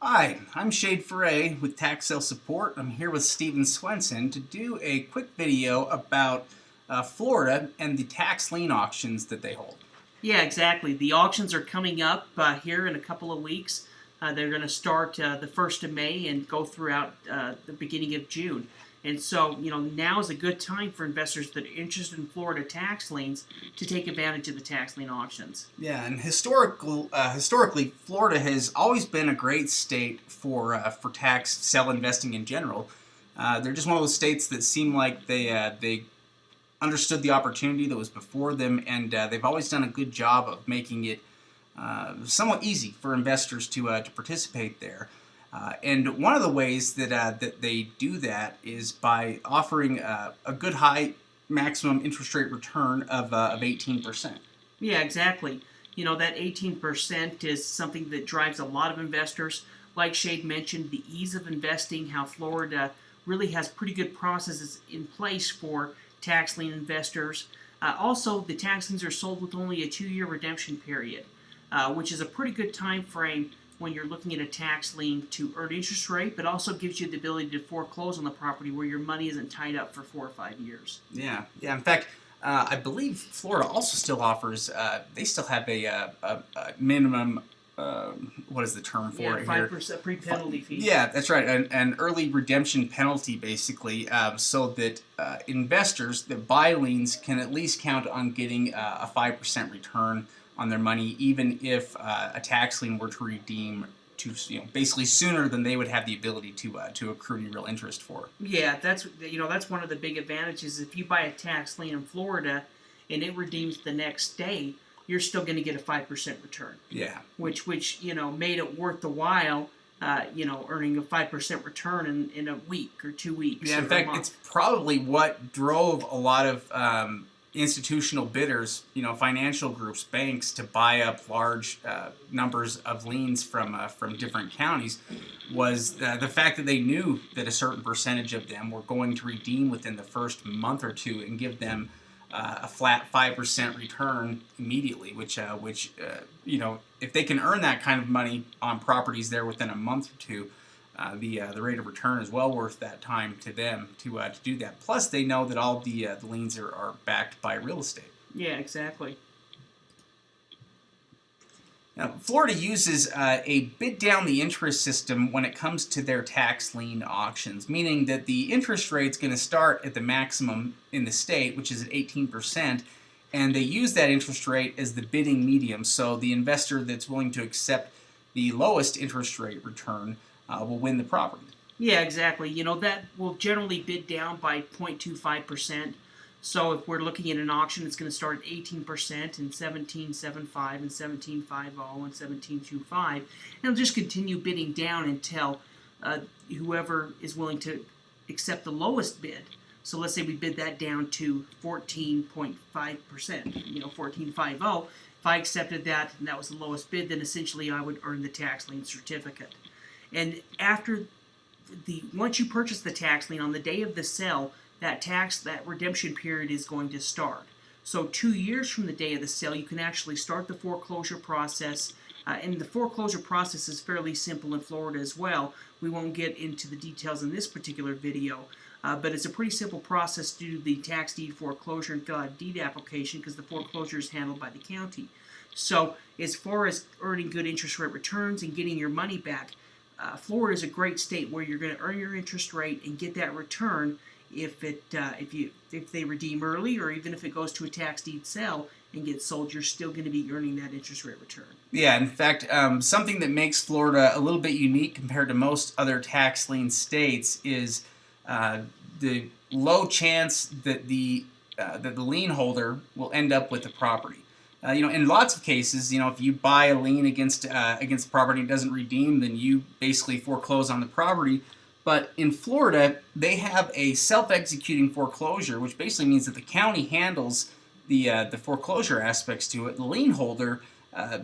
Hi, I'm Shade Foray with Tax Sale Support. I'm here with Steven Swenson to do a quick video about Florida and the tax lien auctions that they hold. Yeah, exactly. The auctions are coming up here in a couple of weeks. They're going to start the 1st of May and go throughout the beginning of June. And so, now is a good time for investors that are interested in Florida tax liens to take advantage of the tax lien auctions. Yeah, and historically, Florida has always been a great state for tax sale investing in general. They're just one of those states that seem like they understood the opportunity that was before them, and they've always done a good job of making it somewhat easy for investors to participate there. And one of the ways that they do that is by offering a good high maximum interest rate return of 18%. Yeah, exactly. That 18% is something that drives a lot of investors. Like Shade mentioned, the ease of investing, how Florida really has pretty good processes in place for tax lien investors. Also, the tax liens are sold with only a 2-year redemption period, which is a pretty good time frame when you're looking at a tax lien to earn interest rate, but also gives you the ability to foreclose on the property where your money isn't tied up for 4 or 5 years. Yeah. In fact, I believe Florida also still offers. They still have a minimum. What is the term for it here? 5% pre-penalty fee. Yeah, that's right. An early redemption penalty, basically, so that investors that buy liens can at least count on getting a 5% return on their money, even if a tax lien were to redeem to basically sooner than they would have the ability to accrue any real interest for. Yeah, that's one of the big advantages. If you buy a tax lien in Florida and it redeems the next day, you're still going to get a 5% return. Yeah. Which made it worth the while. Earning a 5% return in a week or 2 weeks. Yeah, in fact, it's probably what drove a lot of institutional bidders, financial groups, banks, to buy up large numbers of liens from different counties, was the fact that they knew that a certain percentage of them were going to redeem within the first month or two and give them a flat 5% return immediately, which if they can earn that kind of money on properties there within a month or two, the rate of return is well worth that time to them to do that. Plus, they know that all the liens are backed by real estate. Yeah, exactly. Now, Florida uses a bid down the interest system when it comes to their tax lien auctions, meaning that the interest rate's going to start at the maximum in the state, which is at 18%, and they use that interest rate as the bidding medium. So the investor that's willing to accept the lowest interest rate return will win the property. Yeah, exactly. That will generally bid down by 0.25%. So if we're looking at an auction, it's going to start at 18% and 17.75 and 17.50 and 17.25. And it'll just continue bidding down until whoever is willing to accept the lowest bid. So let's say we bid that down to 14.5%, 14.50. If I accepted that and that was the lowest bid, then essentially I would earn the tax lien certificate. And once you purchase the tax lien, on the day of the sale, that redemption period is going to start. So 2 years from the day of the sale, you can actually start the foreclosure process. And the foreclosure process is fairly simple in Florida as well. We won't get into the details in this particular video, but it's a pretty simple process to do the tax deed foreclosure and fill out a deed application because the foreclosure is handled by the county. So as far as earning good interest rate returns and getting your money back, Florida is a great state where you're going to earn your interest rate and get that return if they redeem early, or even if it goes to a tax deed sale and gets sold, you're still going to be earning that interest rate return. Yeah, in fact, something that makes Florida a little bit unique compared to most other tax lien states is the low chance that the lien holder will end up with the property. In lots of cases, if you buy a lien against the property and it doesn't redeem, then you basically foreclose on the property. But in Florida, they have a self-executing foreclosure, which basically means that the county handles the foreclosure aspects to it. The lien holder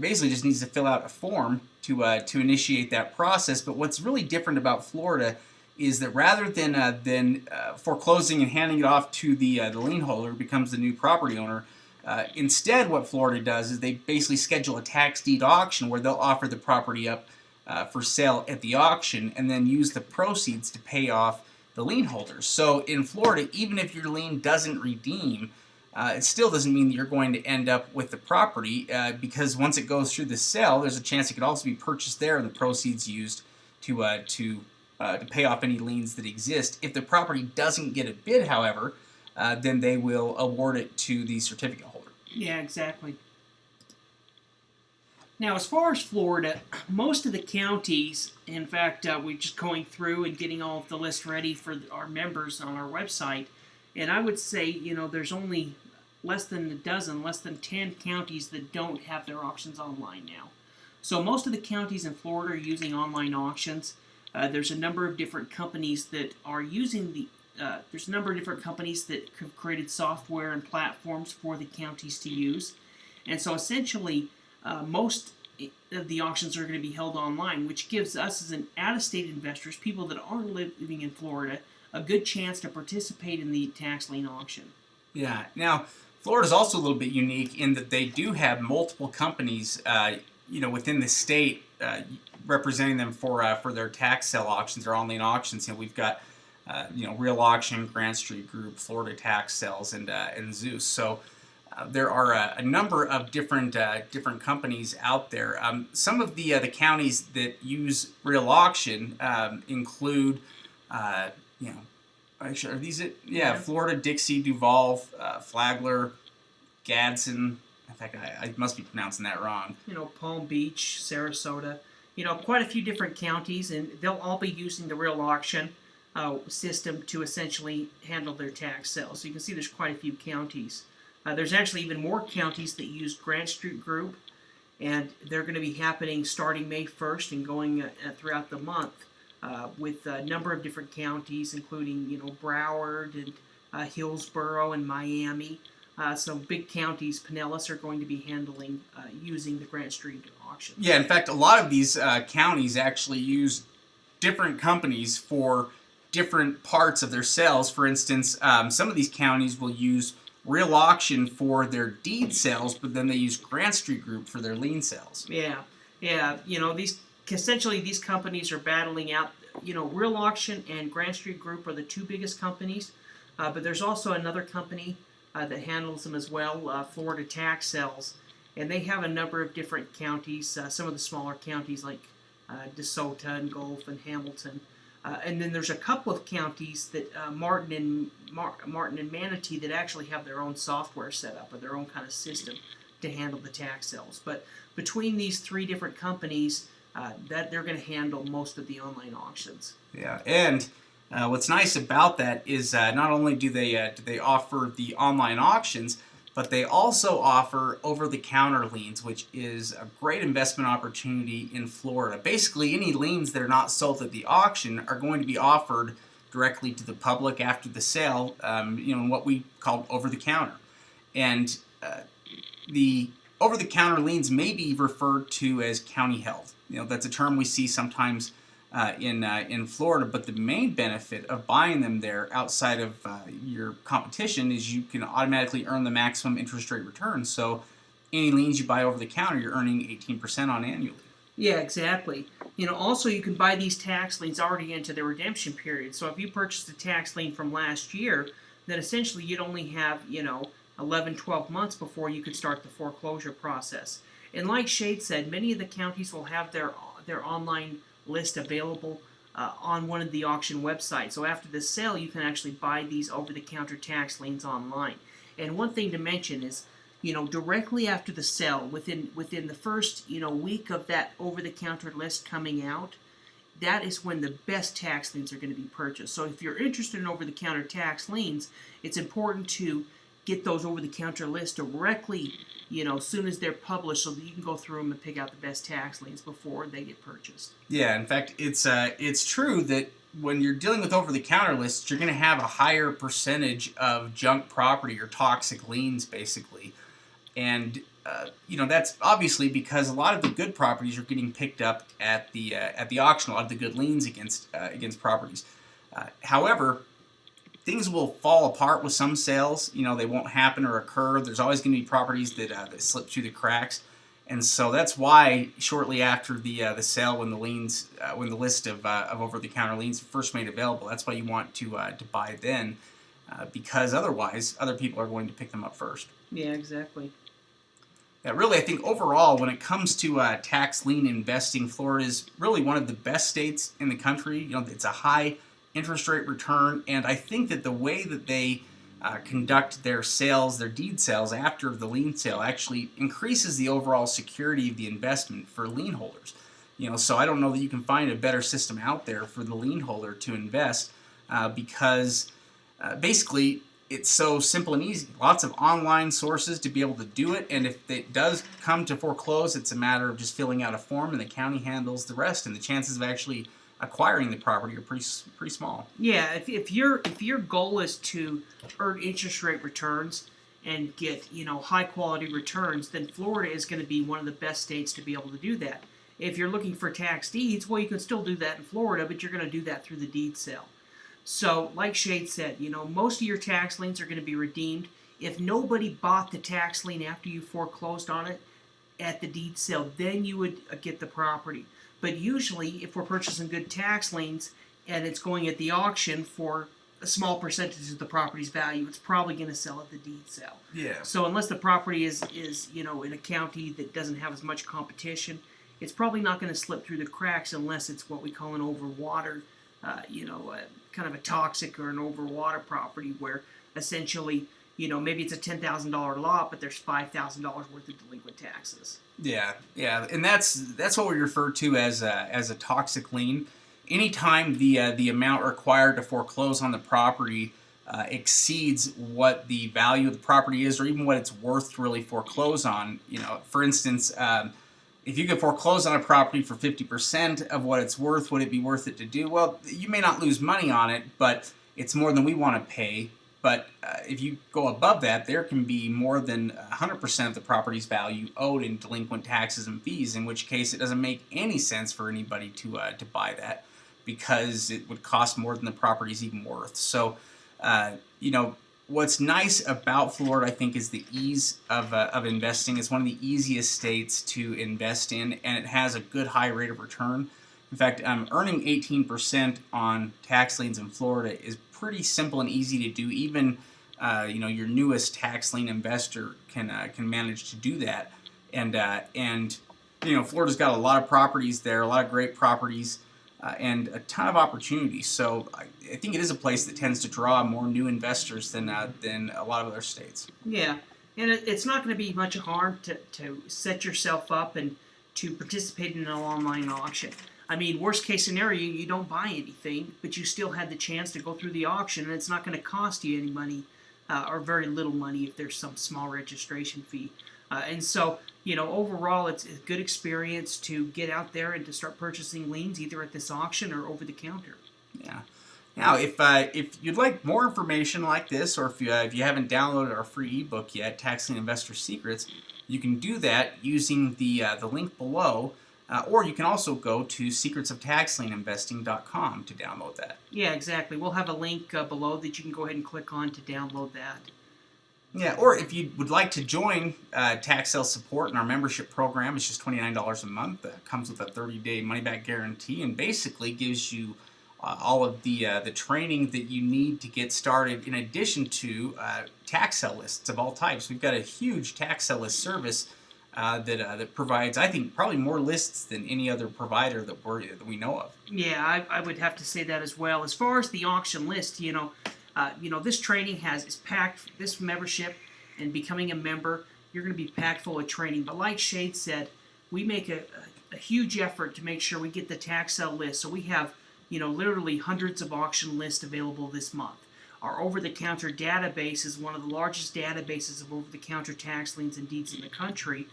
basically just needs to fill out a form to initiate that process. But what's really different about Florida is that rather than foreclosing and handing it off to the lien holder, who becomes the new property owner, instead what Florida does is they basically schedule a tax deed auction where they'll offer the property up for sale at the auction, and then use the proceeds to pay off the lien holders. So in Florida, even if your lien doesn't redeem, it still doesn't mean that you're going to end up with the property, because once it goes through the sale, there's a chance it could also be purchased there and the proceeds used to pay off any liens that exist. If the property doesn't get a bid, however, then they will award it to the certificate holder. Yeah, exactly. Now, as far as Florida, most of the counties, in fact, we're just going through and getting all of the list ready for our members on our website, and I would say, there's only less than a dozen, less than 10 counties that don't have their auctions online now. So most of the counties in Florida are using online auctions. There's a number of different companies that are using there's a number of different companies that have created software and platforms for the counties to use. And so essentially, most of the auctions are going to be held online, which gives us as an out-of-state investors, people that aren't living in Florida, a good chance to participate in the tax lien auction. Yeah. Now, Florida's also a little bit unique in that they do have multiple companies, within the state, representing them for their tax sale auctions or online auctions. We've got, Real Auction, Grant Street Group, Florida Tax Sales, and Zeus. So there are a number of different companies out there. Some of the counties that use Real Auction include, actually, are these it? Yeah, Florida, Dixie, Duval, Flagler, Gadsden. In fact, I must be pronouncing that wrong. Palm Beach, Sarasota. Quite a few different counties, and they'll all be using the Real Auction system to essentially handle their tax sales. So you can see there's quite a few counties. There's actually even more counties that use Grant Street Group, and they're going to be happening starting May 1st and going throughout the month with a number of different counties, including Broward and Hillsborough and Miami. Some big counties, Pinellas, are going to be handling using the Grant Street auction. Yeah, in fact, a lot of these counties actually use different companies for different parts of their sales. For instance, some of these counties will use Real Auction for their deed sales, but then they use Grant Street Group for their lien sales. Yeah. These companies are battling out. Real Auction and Grant Street Group are the two biggest companies, but there's also another company that handles them as well, Florida Tax Sales, and they have a number of different counties. Some of the smaller counties like DeSoto and Gulf and Hamilton, and then there's a couple of counties that Martin and Manatee that actually have their own software set up or their own kind of system to handle the tax sales. But between these three different companies, that they're going to handle most of the online auctions. Yeah, and what's nice about that is not only do they offer the online auctions, but they also offer over-the-counter liens, which is a great investment opportunity in Florida. Basically, any liens that are not sold at the auction are going to be offered directly to the public after the sale, in what we call over-the-counter. And the over-the-counter liens may be referred to as county held. That's a term we see sometimes in Florida, but the main benefit of buying them there outside of your competition is you can automatically earn the maximum interest rate return. So any liens you buy over the counter, you're earning 18% on annually. Yeah, exactly. Also you can buy these tax liens already into the redemption period. So if you purchased a tax lien from last year, then essentially you'd only have 11, 12 months before you could start the foreclosure process. And like Shade said, many of the counties will have their online list available on one of the auction websites. So after the sale, you can actually buy these over-the-counter tax liens online. And one thing to mention is, directly after the sale, within the first week of that over-the-counter list coming out, that is when the best tax liens are going to be purchased. So if you're interested in over-the-counter tax liens, it's important to get those over-the-counter lists directly, as soon as they're published, so that you can go through them and pick out the best tax liens before they get purchased. Yeah, in fact, it's true that when you're dealing with over-the-counter lists, you're going to have a higher percentage of junk property or toxic liens, basically. And that's obviously because a lot of the good properties are getting picked up at the auction. A lot of the good liens against properties. However, things will fall apart with some sales. They won't happen or occur. There's always going to be properties that slip through the cracks. And so that's why shortly after the sale, when when the list of over-the-counter liens first made available, that's why you want to buy then, because otherwise other people are going to pick them up first. Yeah, exactly. Yeah, really, I think overall, when it comes to tax lien investing, Florida is really one of the best states in the country. It's a high interest rate return, and I think that the way that they conduct their sales, their deed sales after the lien sale, actually increases the overall security of the investment for lien holders. So I don't know that you can find a better system out there for the lien holder to invest, because basically it's so simple and easy. Lots of online sources to be able to do it, and if it does come to foreclose, it's a matter of just filling out a form, and the county handles the rest. And the chances of actually acquiring the property are pretty small. Yeah, if your goal is to earn interest rate returns and get high quality returns, then Florida is going to be one of the best states to be able to do that. If you're looking for tax deeds, well, you can still do that in Florida, but you're going to do that through the deed sale. So, like Shade said, most of your tax liens are going to be redeemed. If nobody bought the tax lien after you foreclosed on it at the deed sale, then you would get the property. But usually, if we're purchasing good tax liens and it's going at the auction for a small percentage of the property's value, it's probably going to sell at the deed sale. Yeah. So unless the property is in a county that doesn't have as much competition, it's probably not going to slip through the cracks unless it's what we call an overwater, kind of a toxic or an overwater property where essentially, maybe it's a $10,000 lot, but there's $5,000 worth of delinquent taxes. Yeah, and that's what we refer to as a toxic lien. Anytime the amount required to foreclose on the property exceeds what the value of the property is, or even what it's worth to really foreclose on. For instance, if you could foreclose on a property for 50% of what it's worth, would it be worth it to do? Well, you may not lose money on it, but it's more than we want to pay. But if you go above that, there can be more than 100% of the property's value owed in delinquent taxes and fees, in which case it doesn't make any sense for anybody to buy that, because it would cost more than the property's even worth. So, what's nice about Florida, I think, is the ease of investing. It's one of the easiest states to invest in, and it has a good high rate of return. In fact, earning 18% on tax liens in Florida is pretty simple and easy to do. Even your newest tax lien investor can manage to do that. And Florida's got a lot of properties there, a lot of great properties, and a ton of opportunities. So I think it is a place that tends to draw more new investors than a lot of other states. Yeah, and it's not going to be much harm to set yourself up and to participate in an online auction. I mean, worst case scenario, you don't buy anything, but you still had the chance to go through the auction, and it's not going to cost you any money, or very little money if there's some small registration fee. And so, overall, it's a good experience to get out there and to start purchasing liens either at this auction or over the counter. Yeah. Now, if you'd like more information like this, or if you haven't downloaded our free ebook yet, Tax Lien Investor Secrets, you can do that using the link below. Or you can also go to secretsoftaxlieninvesting.com to download that. Yeah, exactly. We'll have a link below that you can go ahead and click on to download that. Yeah, or if you would like to join tax sale support in our membership program, it's just $29 a month. That comes with a 30-day money-back guarantee, and basically gives you all of the training that you need to get started, in addition to tax sale lists of all types. We've got a huge tax sale list service that provides, I think, probably more lists than any other provider that we know of. Yeah, I would have to say that as well. As far as the auction list, this training is packed. This membership and becoming a member, you're going to be packed full of training. But like Shade said, we make a huge effort to make sure we get the tax sale list. So we have, literally hundreds of auction lists available this month. Our over-the-counter database is one of the largest databases of over-the-counter tax liens and deeds in the country.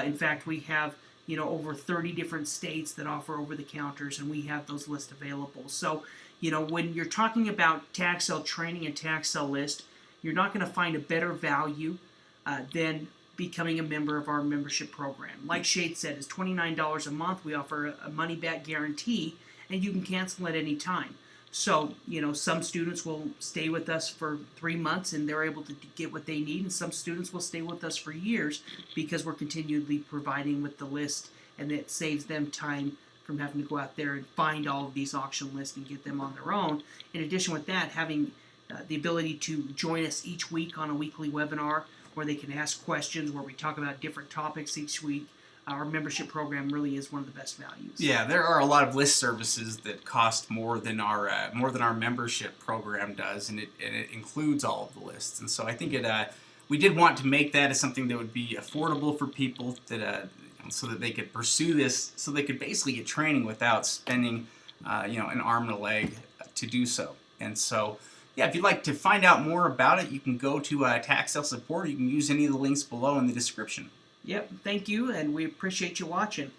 In fact, we have over 30 different states that offer over-the-counters, and we have those lists available. So, when you're talking about tax sale training and tax sale list, you're not going to find a better value than becoming a member of our membership program. Like Shade said, it's $29 a month. We offer a money-back guarantee, and you can cancel at any time. So, some students will stay with us for 3 months and they're able to get what they need, and some students will stay with us for years because we're continually providing with the list, and it saves them time from having to go out there and find all of these auction lists and get them on their own. In addition with that, having the ability to join us each week on a weekly webinar where they can ask questions, where we talk about different topics each week. Our membership program really is one of the best values. Yeah, there are a lot of list services that cost more than our membership program does, and it includes all of the lists. And so I think we did want to make that as something that would be affordable for people that so that they could pursue this, so they could basically get training without spending an arm and a leg to do so. And so, yeah, if you'd like to find out more about it, you can go to Tax Sale Support. You can use any of the links below in the description. Yep, thank you, and we appreciate you watching.